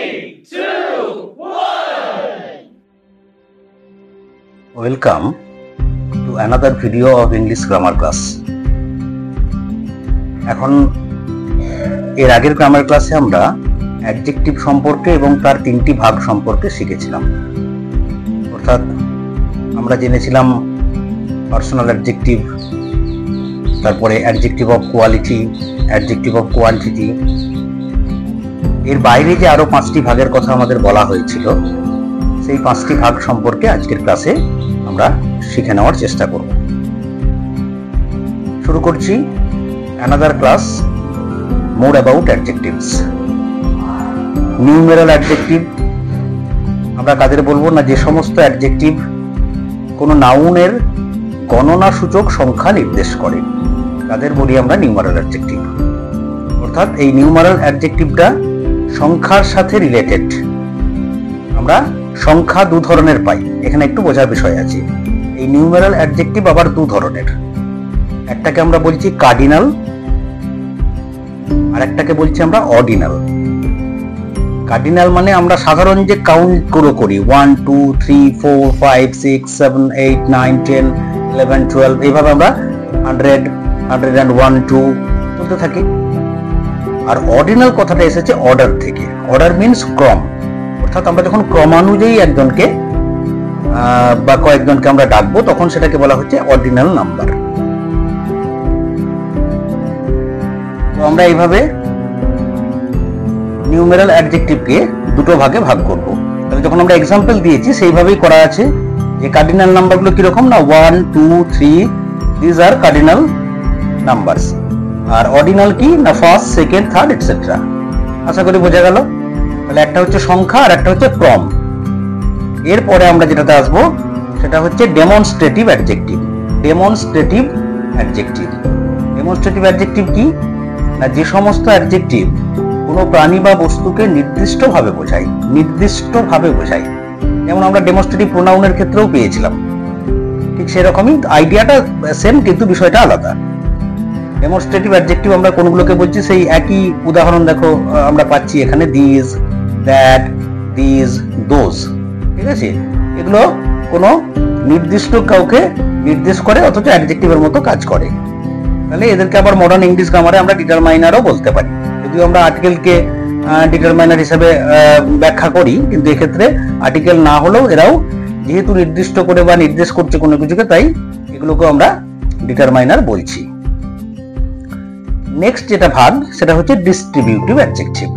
3, 2, 1. Welcome to another video of English grammar class. এখন এর আগের গ্রামার ক্লাসে আমরা অ্যাডজেক্টিভ সম্পর্কে এবং তার তিনটি ভাগ সম্পর্কে শিখেছিলাম। অর্থাৎ আমরা জেনেছিলাম পার্সোনাল অ্যাডজেক্টিভ, তারপরে adjective of quality, adjective of quantity. এর বাইরে যে আরো 5টি ভাগের কথা আমাদের বলা হয়েছিল, সেই 5টি ভাগ সম্পর্কে আজকের ক্লাসে আমরা শিখে নেওয়ার চেষ্টা করব। শুরু করছি another class more about adjectives. Numeral adjective আমরা কাদের বলবো না, যে সমস্ত অ্যাডজেক্টিভ কোনো নাউনের গণনা সূচক সংখ্যা নির্দেশ করে তাদের বলি আমরা নিউমেরাল অ্যাডজেক্টিভ। অর্থাৎ এই নিউমেরাল অ্যাডজেক্টিভটা সংখ্যার সাথে রিলেটেড। আমরা সংখ্যা দু ধরনের পাই, এখানে একটু বোঝার বিষয় আছে। এই নিউমেরাল অ্যাডজেক্টিভ আবার দু ধরনের, একটাকে আমরা বলছি কার্ডিনাল আর একটাকে বলছি আমরা অর্ডিনাল। কার্ডিনাল মানে আমরা সাধারণ যে কাউন্ট গুলো করি 1 2 3 4 5 6 7 8 9 10 11 12 এইভাবে আমরা 100 101 2 বলতে থাকি। আর অর্ডিনাল কথাটা এসেছে অর্ডার থেকে। অর্ডার মিন্স ক্রম, অর্থাৎ আমরা যখন ক্রমানুযায়ী একজনকে বা কয়েকজনকে আমরা ডাকবো তখন সেটাকে বলা হচ্ছে অর্ডিনাল নাম্বার। তো আমরা এইভাবে নিউমেরাল অ্যাডজেক্টিভকে দুটো ভাগে ভাগ করব। তাহলে যখন আমরা এক্সাম্পল দিয়েছি সেইভাবেই করা আছে যে কার্ডিনাল নাম্বারগুলো কিরকম না 1 2 3 দিস আর কার্ডিনাল নাম্বারস। আর অর্ডিনাল কি না ফার্স্ট সেকেন্ড থার্ড এটসেট্রা। আশা করি বোঝা গেল। তাহলে একটা হচ্ছে সংখ্যা আর একটা হচ্ছে ক্রম। এরপরে আমরা যেটাতে আসবো সেটা হচ্ছে demonstrative adjective. Demonstrative adjective, demonstrative adjective কি না, যে সমস্ত অ্যাডজেক্টিভ কোনো প্রাণী বা বস্তুকে নির্দিষ্টভাবে বোঝায়, নির্দিষ্টভাবে বোঝায়। যেমন আমরা ডেমনস্ট্রেটিভ প্রোনাউনের ক্ষেত্রেও পেয়েছিলাম, ঠিক সেরকমই আইডিয়াটা সেম কিন্তু বিষয়টা আলাদা। ডেমনস্ট্রেটিভ অ্যাডজেক্টিভ আমরা কোনগুলোকে বলছি সেই একই উদাহরণ দেখো আমরা পাচ্ছি এখানে, দিস, দ্যাট, দিস, দোজ। ঠিক আছে, এগুলো কোনো নির্দিষ্ট কাউকে নির্দেশ করে অথচ অ্যাডজেক্টিভের মতো কাজ করে। তাহলে এদেরকে আবার মডার্ন ইংলিশ গ্রামারে আমরা ডিটারমাইনারও বলতে পারি, যদিও আমরা আর্টিকেলকে ডিটারমাইনার হিসেবে ব্যাখ্যা করি, কিন্তু এক্ষেত্রে আর্টিকেল না হলেও এরাও যেহেতু নির্দিষ্ট করে বা নির্দেশ করছে কোনো কিছুকে, তাই এগুলোকে আমরা ডিটারমাইনার বলছি। নেক্সট যেটা ভাগ সেটা হচ্ছে ডিস্ট্রিবিউটিভ অ্যাডজেক্টিভ।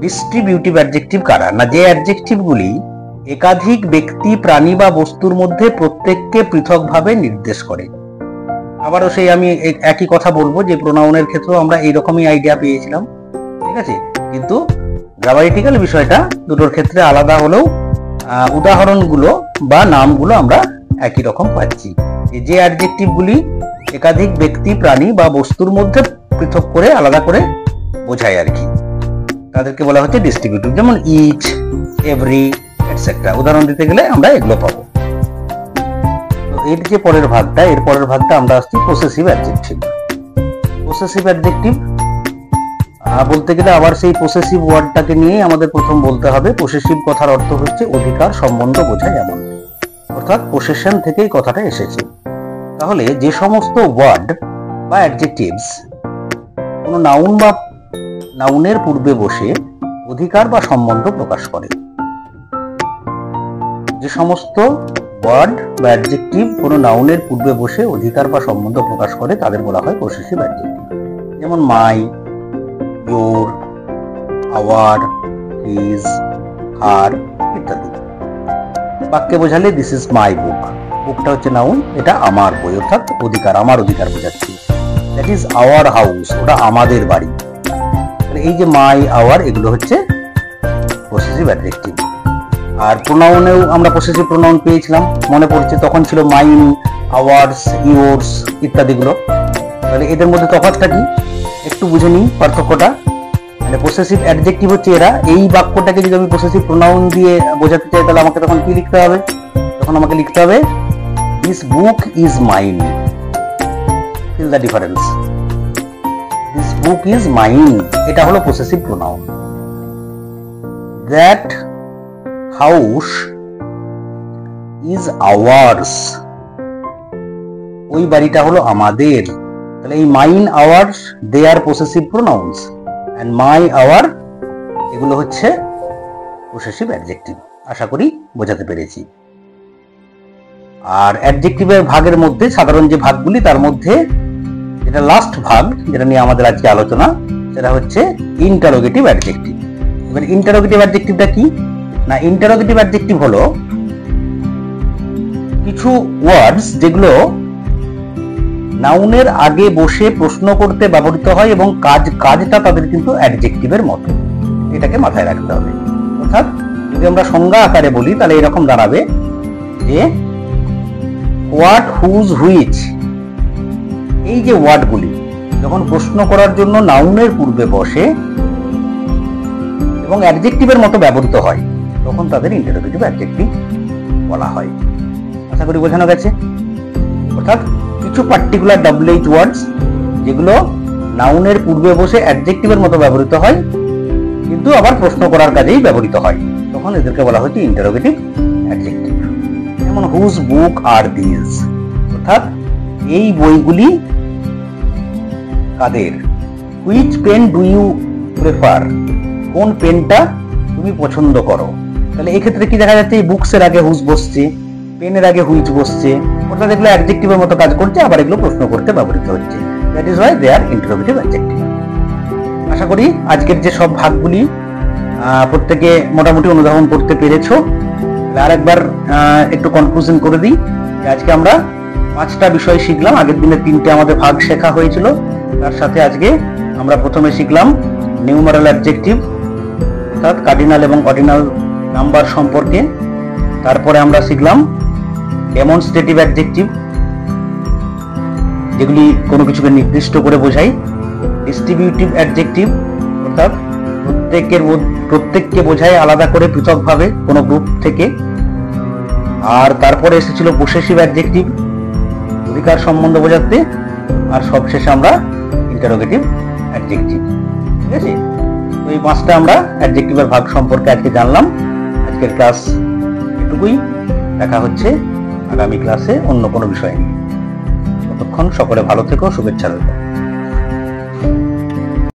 ডিস্ট্রিবিউটিভ অ্যাডজেক্টিভ কারা না, যে অ্যাডজেক্টিভগুলি একাধিক ব্যক্তি, প্রাণী বা বস্তুর মধ্যে প্রত্যেককে পৃথকভাবে নির্দেশ করে। আবারও সেই আমি একই কথা বলবো যে প্রোনাউনের ক্ষেত্রেও আমরা এইরকমই আইডিয়া পেয়েছিলাম। ঠিক আছে, কিন্তু গ্রামাটিক্যাল বিষয়টা দুটোর ক্ষেত্রে আলাদা হলেও উদাহরণগুলো বা নামগুলো আমরা একই রকম পাচ্ছি। যে অ্যাডজেক্টিভগুলি একাধিক ব্যক্তি, প্রাণী বা বস্তুর মধ্যে পৃথক করে আলাদা করে বোঝায় আর কি, তাদেরকে বলা হচ্ছে ডিস্ট্রিবিউটিভ। যেমন ইচ, এভরি, এটসেট্রা উদাহরণ দিতে গেলে আমরা এগুলো পাবো। তো এর যে পরের ভাগটা, এর পরের ভাগটা আমরা আসছি পসেসিভ অ্যাডজেক্টিভ। পসেসিভ অ্যাডজেক্টিভ বলতে গেলে আবার সেই পসেসিভ ওয়ার্ডটাকে নিয়ে আমাদের প্রথম বলতে হবে। পসেসিভ কথার অর্থ হচ্ছে অধিকার, সম্বন্ধ বোঝায় এমন, অর্থাৎ পসেশন থেকেই কথাটা এসেছে। তাহলে যে সমস্ত ওয়ার্ড বা অ্যাডজেক্টিভস কোনো নাউন বা নাউনের পূর্বে বসে অধিকার বা সম্বন্ধ প্রকাশ করে, যে সমস্ত ওয়ার্ড বা অ্যাডজেক্টিভ কোনো নাউনের পূর্বে বসে অধিকার বা সম্বন্ধ প্রকাশ করে তাদের বলা হয় পসেসিভ অ্যাডজেক্টিভ। যেমন মাই, ইয়োর, আওয়ার, হিজ, হার ইত্যাদি। বাক্যে বোঝালে দিস ইজ মাই বুক, বুকটা হচ্ছে নাউন, এটা আমার বই, অর্থাৎ অধিকার, আমার অধিকার বোঝাচ্ছি। দ্যাট ইজ আওয়ার হাউস, ওটা আমাদের বাড়ি। এই যে মাই, আওয়ার এগুলো হচ্ছে পসেসিভ অ্যাডজেক্টিভ। আর প্রোনাউনেও আমরা পসেসিভ প্রোনাউন পেয়েছিলাম, মনে পড়ছে, তখন ছিল মাইন, আওয়ার্স, ইয়োর্স ইত্যাদিগুলো। তাহলে এদের মধ্যে তফাৎটা কি একটু বুঝে নিই পার্থক্যটা। মানে পসেসিভ অ্যাডজেক্টিভ হচ্ছে এরা। এই বাক্যটাকে যদি আমি পসেসিভ প্রোনাউন দিয়ে বোঝাতে চাই তাহলে আমাকে তখন কি লিখতে হবে? তখন আমাকে লিখতে হবে this book is mine. Feel the difference. This book is mine, এটা হলো possessive pronoun. That house is ours, ওই বাড়িটা হলো আমাদের। তাহলে এই mine, ours, they are possessive pronouns, and my, our এগুলো হচ্ছে পসেসিভ অ্যাডজেক্টিভ। আশা করি বোঝাতে পেরেছি। আর অ্যাডজেক্টিভের ভাগের মধ্যে সাধারণ যে ভাগগুলি, তার মধ্যে যেটা লাস্ট ভাগ, যেটা নিয়ে আমাদের আজকে আলোচনা, সেটা হচ্ছে ইন্টারোগেটিভ অ্যাডজেক্টিভ। এবার ইন্টারোগেটিভ অ্যাডজেক্টিভটা কি না, ইন্টারোগেটিভ অ্যাডজেক্টিভ হলো কিছু ওয়ার্ডস যেগুলো নাউনের আগে বসে প্রশ্ন করতে ব্যবহৃত হয় এবং কাজটা তাদের কিন্তু অ্যাডজেক্টিভের মতো। এটাকে মাথায় রাখতে হবে। অর্থাৎ যদি আমরা সংজ্ঞা আকারে বলি তাহলে এরকম দাঁড়াবে যে হোয়াট, হুজ, হুইচ, এই যে ওয়ার্ডগুলি যখন প্রশ্ন করার জন্য নাউনের পূর্বে বসে এবং অ্যাডজেক্টিভের মতো ব্যবহৃত হয়, তখন তাদের ইন্টারোগেটিভ অ্যাডজেক্টিভ বলা হয়। আশা করি বোঝানো গেছে। অর্থাৎ কিছু পার্টিকুলার WH ওয়ার্ডস যেগুলো নাউনের পূর্বে বসে অ্যাডজেক্টিভের মতো ব্যবহৃত হয় কিন্তু আবার প্রশ্ন করার কাজেই ব্যবহৃত হয়, তখন এদেরকে বলা হচ্ছে ইন্টারোগেটিভ অ্যাডজেক্টিভ। যেমন হুজ বুক আর দিস, অর্থাৎ এই বইগুলি কাদের। Which pen do you prefer, কোন পেনটা তুমি পছন্দ করো। তাহলে এক্ষেত্রে কি দেখা যাচ্ছে, এই বুকসের আগে হুজ বসছে, পেনের আগে হুইচ বসছে, অর্থাৎ এগুলো অ্যাডজেক্টিভের মতো কাজ করছে, আবার এগুলো প্রশ্ন করতে ব্যবহৃত হচ্ছে। That is why they are interrogative adjective. আশা করি আজকের যে সব ভাগগুলি প্রত্যেকে মোটামুটি অনুধাবন করতে পেরেছো। আর একবার একটু কনক্লুশন করে দিই, আজকে আমরা 5টা বিষয় শিখলাম। আগের দিনে 3টে আমাদের ভাগ শেখা হয়েছিল, তার সাথে আজকে আমরা প্রথমে শিখলাম নিউমারাল অ্যাডজেক্টিভ, অর্থাৎ কার্ডিনাল এবং অর্ডিনাল নাম্বার সম্পর্কে। তারপরে আমরা শিখলাম ডেমনস্ট্রেটিভ অ্যাডজেক্টিভ, যেগুলি কোনো কিছুকে নির্দিষ্ট করে বোঝায়। ডিস্ট্রিবিউটিভ অ্যাডজেক্টিভ, অর্থাৎ প্রত্যেককে বোঝায় আলাদা করে পৃথকভাবে কোনো গ্রুপ থেকে। আর তারপরে এসেছিল পসেসিভ অ্যাডজেক্টিভ, অধিকার সম্বন্ধ বোঝাতে। আর সবশেষে আমরা ইন্টারোগেটিভ অ্যাডজেক্টিভ। ঠিক আছে, তো এই 5টা আমরা অ্যাডজেক্টিভের ভাগ সম্পর্কে আজকে জানলাম। আজকের ক্লাস এটুকুই, দেখা হচ্ছে আগামী ক্লাসে অন্য কোনো বিষয় নিয়ে। ততক্ষণ সকলে ভালো থেকো, শুভেচ্ছা রইল।